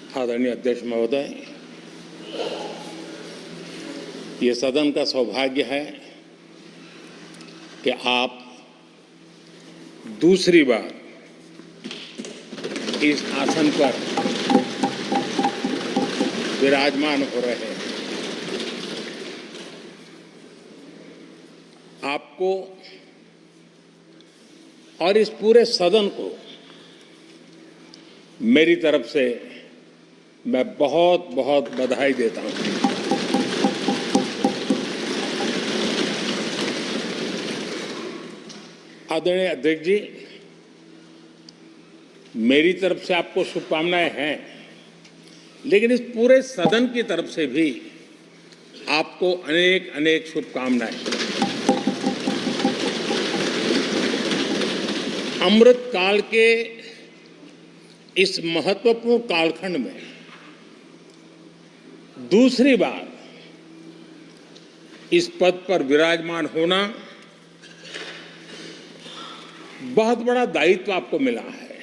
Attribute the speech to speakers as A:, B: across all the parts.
A: आदरणीय अध्यक्ष महोदय, ये सदन का सौभाग्य है कि आप दूसरी बार इस आसन पर विराजमान हो रहे हैं। आपको और इस पूरे सदन को मेरी तरफ से मैं बहुत बहुत बधाई देता हूं। आदरणीय अध्यक्ष जी, मेरी तरफ से आपको शुभकामनाएं हैं, लेकिन इस पूरे सदन की तरफ से भी आपको अनेक अनेक शुभकामनाएं। अमृत काल के इस महत्वपूर्ण कालखंड में दूसरी बार इस पद पर विराजमान होना बहुत बड़ा दायित्व आपको मिला है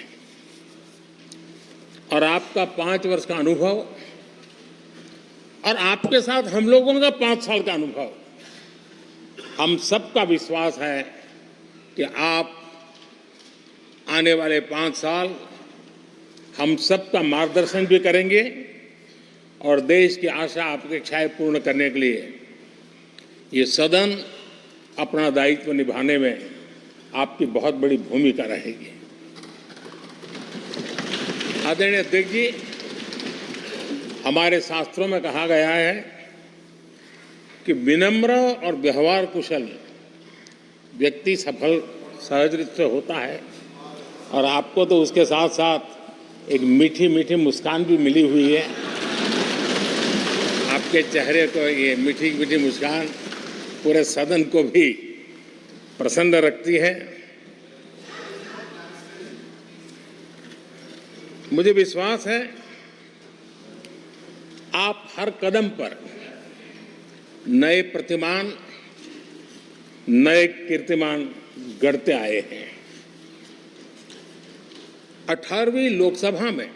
A: और आपका 5 वर्ष का अनुभव और आपके साथ हम लोगों का 5 साल का अनुभव, हम सबका विश्वास है कि आप आने वाले 5 साल हम सबका मार्गदर्शन भी करेंगे और देश की आशा अपेक्षाएं पूर्ण करने के लिए ये सदन अपना दायित्व निभाने में आपकी बहुत बड़ी भूमिका रहेगी। आदरणीय अध्यक्ष जी, हमारे शास्त्रों में कहा गया है कि विनम्र और व्यवहार कुशल व्यक्ति सफल सहज रूप से होता है और आपको तो उसके साथ साथ एक मीठी मीठी मुस्कान भी मिली हुई है। आपके चेहरे को ये मीठी मीठी मुस्कान पूरे सदन को भी प्रसन्न रखती है। मुझे विश्वास है आप हर कदम पर नए प्रतिमान, नए कीर्तिमान गढ़ते आए हैं। 18वीं लोकसभा में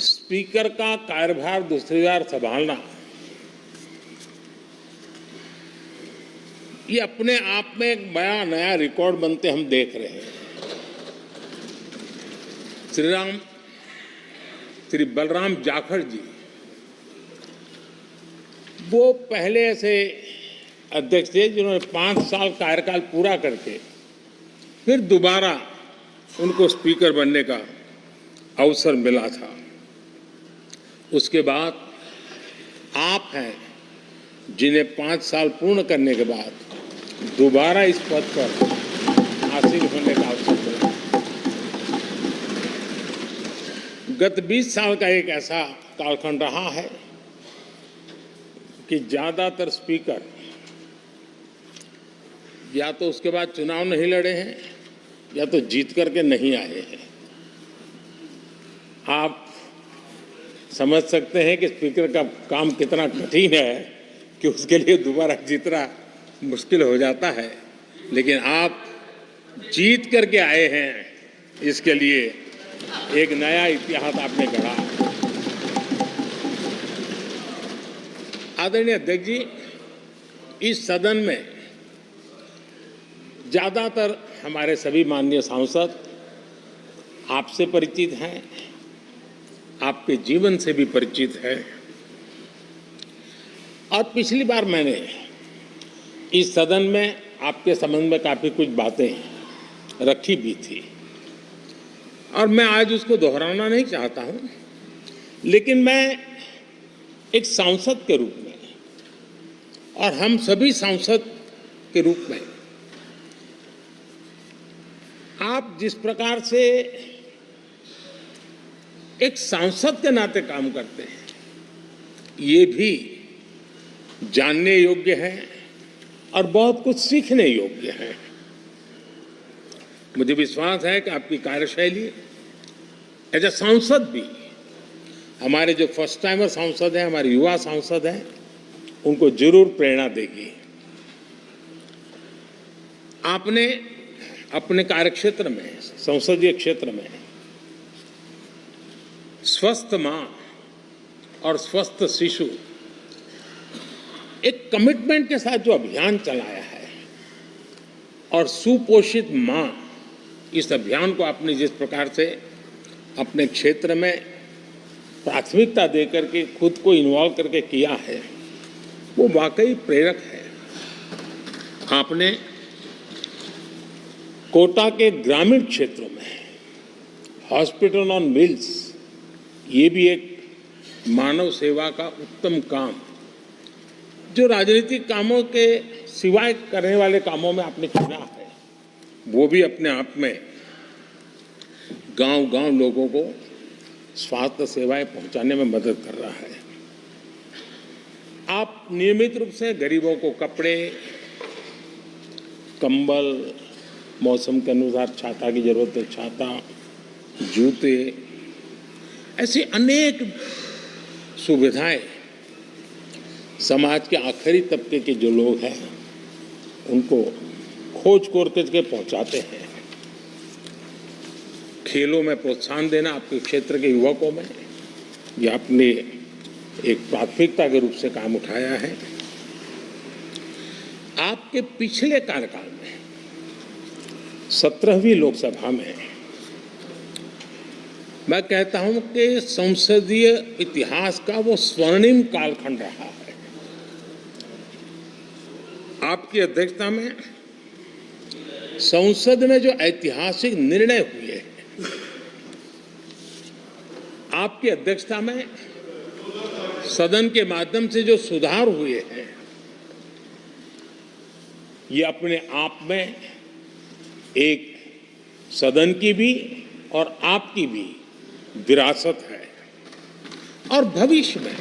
A: स्पीकर का कार्यभार दूसरी बार संभालना ये अपने आप में एक बड़ा नया रिकॉर्ड बनते हम देख रहे हैं। श्री बलराम जाखड़ जी वो पहले ऐसे अध्यक्ष थे जिन्होंने 5 साल कार्यकाल पूरा करके फिर दोबारा उनको स्पीकर बनने का अवसर मिला था। उसके बाद आप हैं जिन्हें 5 साल पूर्ण करने के बाद दोबारा इस पद पर आसीन होने का अवसर मिला। गत 20 साल का एक ऐसा कालखंड रहा है कि ज्यादातर स्पीकर या तो उसके बाद चुनाव नहीं लड़े हैं या तो जीत करके नहीं आए हैं। आप समझ सकते हैं कि स्पीकर का काम कितना कठिन है कि उसके लिए दोबारा जीतना मुश्किल हो जाता है, लेकिन आप जीत करके आए हैं, इसके लिए एक नया इतिहास आपने गढ़ा। आदरणीय अध्यक्ष जी, इस सदन में ज्यादातर हमारे सभी माननीय सांसद आपसे परिचित हैं, आपके जीवन से भी परिचित है और पिछली बार मैंने इस सदन में आपके संबंध में काफी कुछ बातें रखी भी थी और मैं आज उसको दोहराना नहीं चाहता हूं, लेकिन मैं एक सांसद के रूप में और हम सभी सांसद के रूप में आप जिस प्रकार से एक सांसद के नाते काम करते हैं, ये भी जानने योग्य है और बहुत कुछ सीखने योग्य है। मुझे विश्वास है कि आपकी कार्यशैली एज ए सांसद भी हमारे जो फर्स्ट टाइमर सांसद हैं, हमारे युवा सांसद हैं, उनको जरूर प्रेरणा देगी। आपने अपने कार्यक्षेत्र में, संसदीय क्षेत्र में स्वस्थ मां और स्वस्थ शिशु एक कमिटमेंट के साथ जो अभियान चलाया है और सुपोषित मां इस अभियान को आपने जिस प्रकार से अपने क्षेत्र में प्राथमिकता देकर के खुद को इन्वॉल्व करके किया है वो वाकई प्रेरक है। आपने कोटा के ग्रामीण क्षेत्रों में हॉस्पिटल ऑन व्हील्स ये भी एक मानव सेवा का उत्तम काम जो राजनीतिक कामों के सिवाय करने वाले कामों में आपने चुना है वो भी अपने आप में गांव-गांव लोगों को स्वास्थ्य सेवाएं पहुंचाने में मदद कर रहा है। आप नियमित रूप से गरीबों को कपड़े, कंबल, मौसम के अनुसार छाता की जरूरत है छाता, जूते, ऐसी अनेक सुविधाएं समाज के आखिरी तबके के जो लोग हैं उनको खोज करके पहुंचाते हैं। खेलों में प्रोत्साहन देना आपके क्षेत्र के युवकों में यह आपने एक प्राथमिकता के रूप से काम उठाया है। आपके पिछले कार्यकाल में 17वीं लोकसभा में मैं कहता हूं कि संसदीय इतिहास का वो स्वर्णिम कालखंड रहा है। आपकी अध्यक्षता में संसद में जो ऐतिहासिक निर्णय हुए हैं, आपकी अध्यक्षता में सदन के माध्यम से जो सुधार हुए हैं, ये अपने आप में एक सदन की भी और आपकी भी विरासत है। और भविष्य में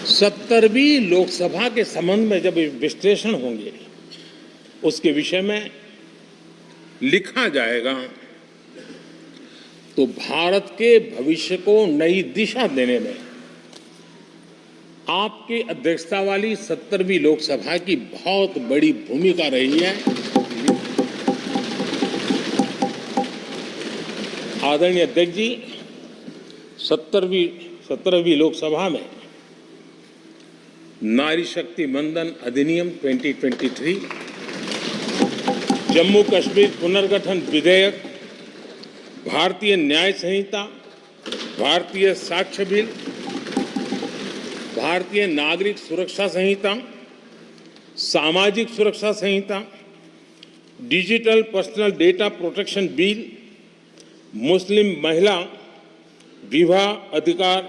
A: 70वीं लोकसभा के संबंध में जब विश्लेषण होंगे उसके विषय में लिखा जाएगा तो भारत के भविष्य को नई दिशा देने में आपकी अध्यक्षता वाली 70वीं लोकसभा की बहुत बड़ी भूमिका रही है। आदरणीय अध्यक्ष जी, 17वीं लोकसभा में नारी शक्ति वंदन अधिनियम 2023, जम्मू कश्मीर पुनर्गठन विधेयक, भारतीय न्याय संहिता, भारतीय साक्ष्य बिल, भारतीय नागरिक सुरक्षा संहिता, सामाजिक सुरक्षा संहिता, digital personal data protection bill, मुस्लिम महिला विवाह अधिकार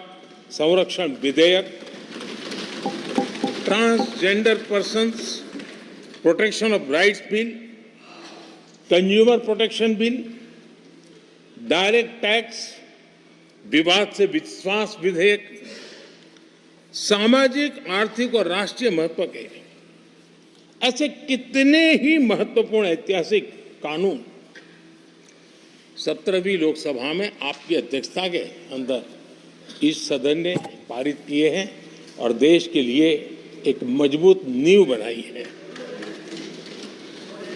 A: संरक्षण विधेयक, transgender persons protection of rights bill, consumer protection bill, direct tax विवाद से विश्वास विधेयक, सामाजिक, आर्थिक और राष्ट्रीय महत्व के ऐसे कितने ही महत्वपूर्ण ऐतिहासिक कानून 17वीं लोकसभा में आपकी अध्यक्षता के अंदर इस सदन ने पारित किए हैं और देश के लिए एक मजबूत नींव बनाई है।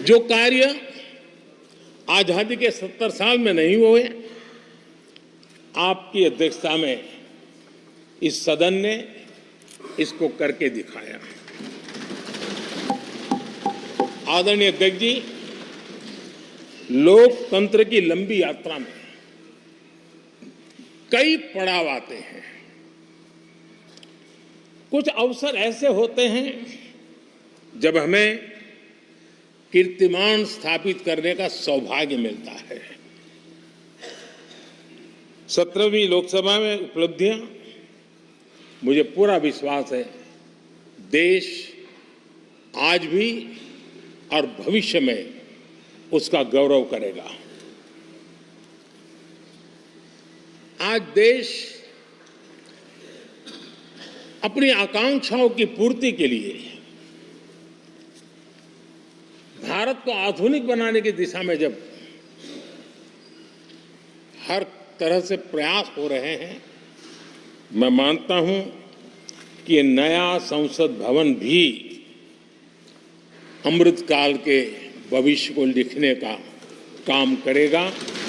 A: जो कार्य आजादी के 70 साल में नहीं हुए, आपकी अध्यक्षता में इस सदन ने इसको करके दिखाया। आदरणीय अध्यक्ष जी, लोकतंत्र की लंबी यात्रा में कई पड़ाव आते हैं। कुछ अवसर ऐसे होते हैं जब हमें कीर्तिमान स्थापित करने का सौभाग्य मिलता है। 17वीं लोकसभा में उपलब्धियां, मुझे पूरा विश्वास है देश आज भी और भविष्य में उसका गौरव करेगा। आज देश अपनी आकांक्षाओं की पूर्ति के लिए भारत को आधुनिक बनाने की दिशा में जब हर तरह से प्रयास हो रहे हैं, मैं मानता हूं कि ये नया संसद भवन भी अमृतकाल के भविष्य को लिखने का काम करेगा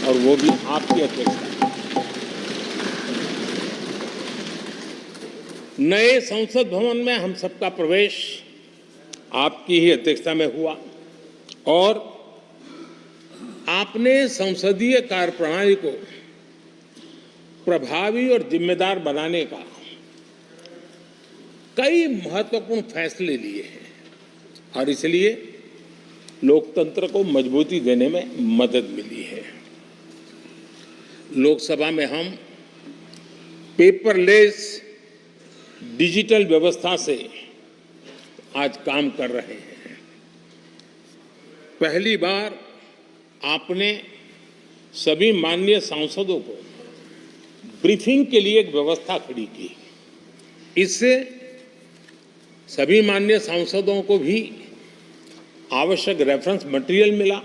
A: और वो भी आपकी अध्यक्षता। नए संसद भवन में हम सबका प्रवेश आपकी ही अध्यक्षता में हुआ और आपने संसदीय कार्यप्रणाली को प्रभावी और जिम्मेदार बनाने का कई महत्वपूर्ण फैसले लिए हैं और इसलिए लोकतंत्र को मजबूती देने में मदद मिली है। लोकसभा में हम पेपरलेस डिजिटल व्यवस्था से आज काम कर रहे हैं। पहली बार आपने सभी माननीय सांसदों को ब्रीफिंग के लिए एक व्यवस्था खड़ी की। इससे सभी माननीय सांसदों को भी आवश्यक रेफरेंस मटेरियल मिला।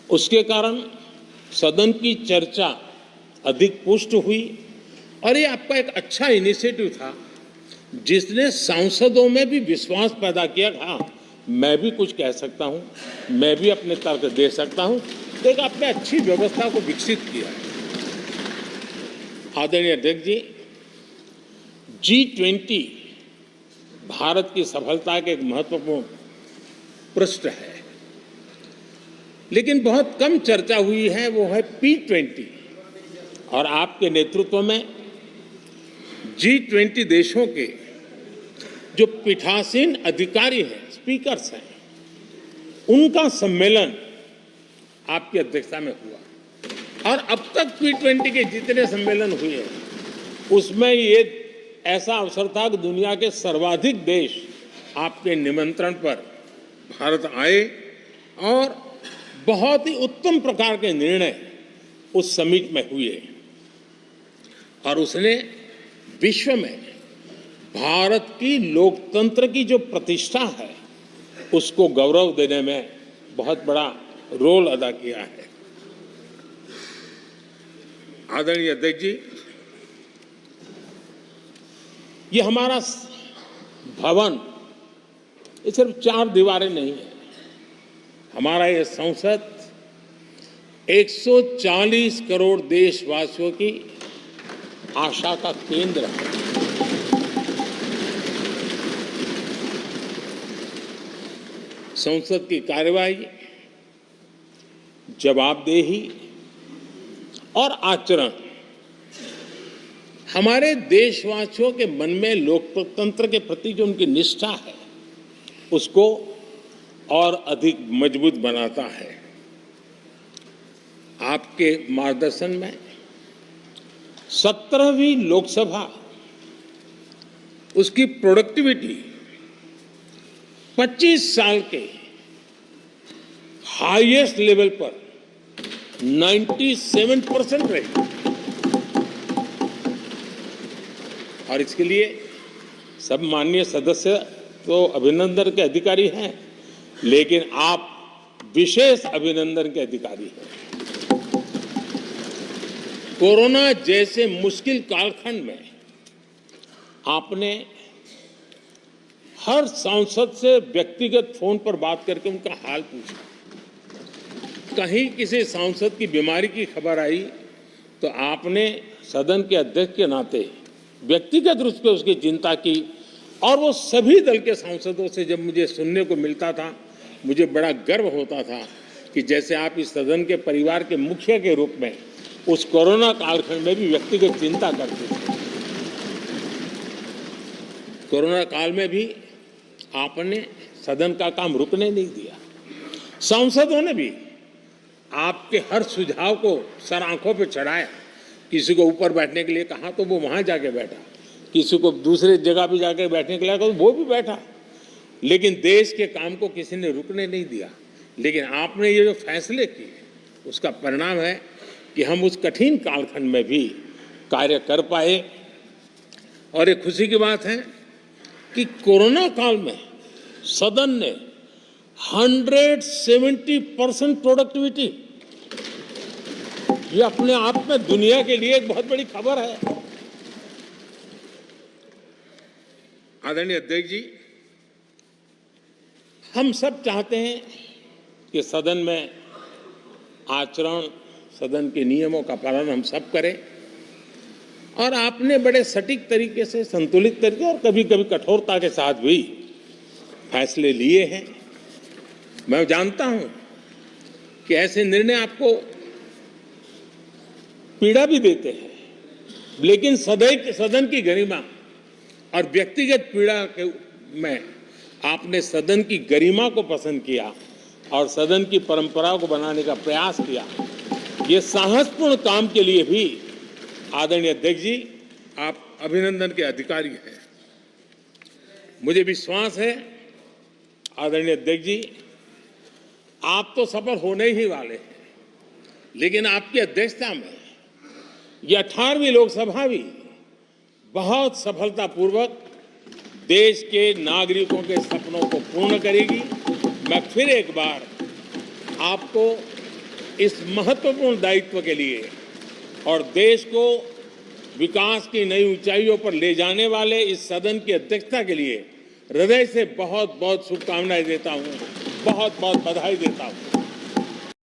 A: उसके कारण सदन की चर्चा अधिक पुष्ट हुई और ये आपका एक अच्छा इनिशिएटिव था जिसने सांसदों में भी विश्वास पैदा किया। हाँ, मैं भी कुछ कह सकता हूं, मैं भी अपने तर्क दे सकता हूं। तो एक आपने अच्छी व्यवस्था को विकसित किया है। आदरणीय अध्यक्ष जी, G20 भारत की सफलता के एक महत्वपूर्ण पृष्ठ है, लेकिन बहुत कम चर्चा हुई है, वो है P20 और आपके नेतृत्व में G20 देशों के जो पीठासीन अधिकारी हैं, स्पीकर्स हैं, उनका सम्मेलन आपकी अध्यक्षता में हुआ और अब तक P20 के जितने सम्मेलन हुए उसमें ये ऐसा अवसर था कि दुनिया के सर्वाधिक देश आपके निमंत्रण पर भारत आए और बहुत ही उत्तम प्रकार के निर्णय उस समिट में हुए और उसने विश्व में भारत की लोकतंत्र की जो प्रतिष्ठा है उसको गौरव देने में बहुत बड़ा रोल अदा किया है। आदरणीय अध्यक्ष जी, ये हमारा भवन ये सिर्फ 4 दीवारें नहीं है। हमारा ये संसद 140 करोड़ देशवासियों की आशा का केंद्र है। संसद की कार्यवाही, जवाबदेही और आचरण हमारे देशवासियों के मन में लोकतंत्र के प्रति जो उनकी निष्ठा है उसको और अधिक मजबूत बनाता है। आपके मार्गदर्शन में 17वीं लोकसभा उसकी प्रोडक्टिविटी 25 साल के हाईएस्ट लेवल पर 97% रही और इसके लिए सब माननीय सदस्य तो अभिनंदन के अधिकारी हैं, लेकिन आप विशेष अभिनंदन के अधिकारी हैं। कोरोना जैसे मुश्किल कालखंड में आपने हर सांसद से व्यक्तिगत फोन पर बात करके उनका हाल पूछा। कहीं किसी सांसद की बीमारी की खबर आई तो आपने सदन के अध्यक्ष के नाते व्यक्तिगत रूप से उसकी चिंता की और वो सभी दल के सांसदों से जब मुझे सुनने को मिलता था मुझे बड़ा गर्व होता था कि जैसे आप इस सदन के परिवार के मुखिया के रूप में उस कोरोना कालखंड में भी व्यक्तिगत चिंता करते थे। कोरोना काल में भी आपने सदन का काम रुकने नहीं दिया। सांसदों ने भी आपके हर सुझाव को सर आंखों पे चढ़ाया। किसी को ऊपर बैठने के लिए कहा तो वो वहां जाके बैठा, किसी को दूसरे जगह पे जाके बैठने के लिए कहा तो वो भी बैठा, लेकिन देश के काम को किसी ने रुकने नहीं दिया। लेकिन आपने ये जो फैसले किए उसका परिणाम है कि हम उस कठिन कालखंड में भी कार्य कर पाए। और एक खुशी की बात है कि कोरोना काल में सदन ने 170% प्रोडक्टिविटी, ये अपने आप में दुनिया के लिए एक बहुत बड़ी खबर है। आदरणीय अध्यक्ष जी, हम सब चाहते हैं कि सदन में आचरण, सदन के नियमों का पालन हम सब करें और आपने बड़े सटीक तरीके से, संतुलित तरीके और कभी कभी कठोरता के साथ भी फैसले लिए हैं। मैं जानता हूं कि ऐसे निर्णय आपको पीड़ा भी देते हैं, लेकिन सदन की गरिमा और व्यक्तिगत पीड़ा में आपने सदन की गरिमा को पसंद किया और सदन की परंपरा को बनाने का प्रयास किया। ये साहसपूर्ण काम के लिए भी आदरणीय अध्यक्ष जी, आप अभिनंदन के अधिकारी हैं। मुझे विश्वास है आदरणीय अध्यक्ष जी, आप तो सफल होने ही वाले हैं, लेकिन आपकी अध्यक्षता में यह 18वीं लोकसभा भी बहुत सफलतापूर्वक देश के नागरिकों के सपनों को पूर्ण करेगी। मैं फिर एक बार आपको इस महत्वपूर्ण दायित्व के लिए और देश को विकास की नई ऊंचाइयों पर ले जाने वाले इस सदन की अध्यक्षता के लिए हृदय से बहुत बहुत शुभकामनाएं देता हूं, बहुत बहुत बधाई देता हूं।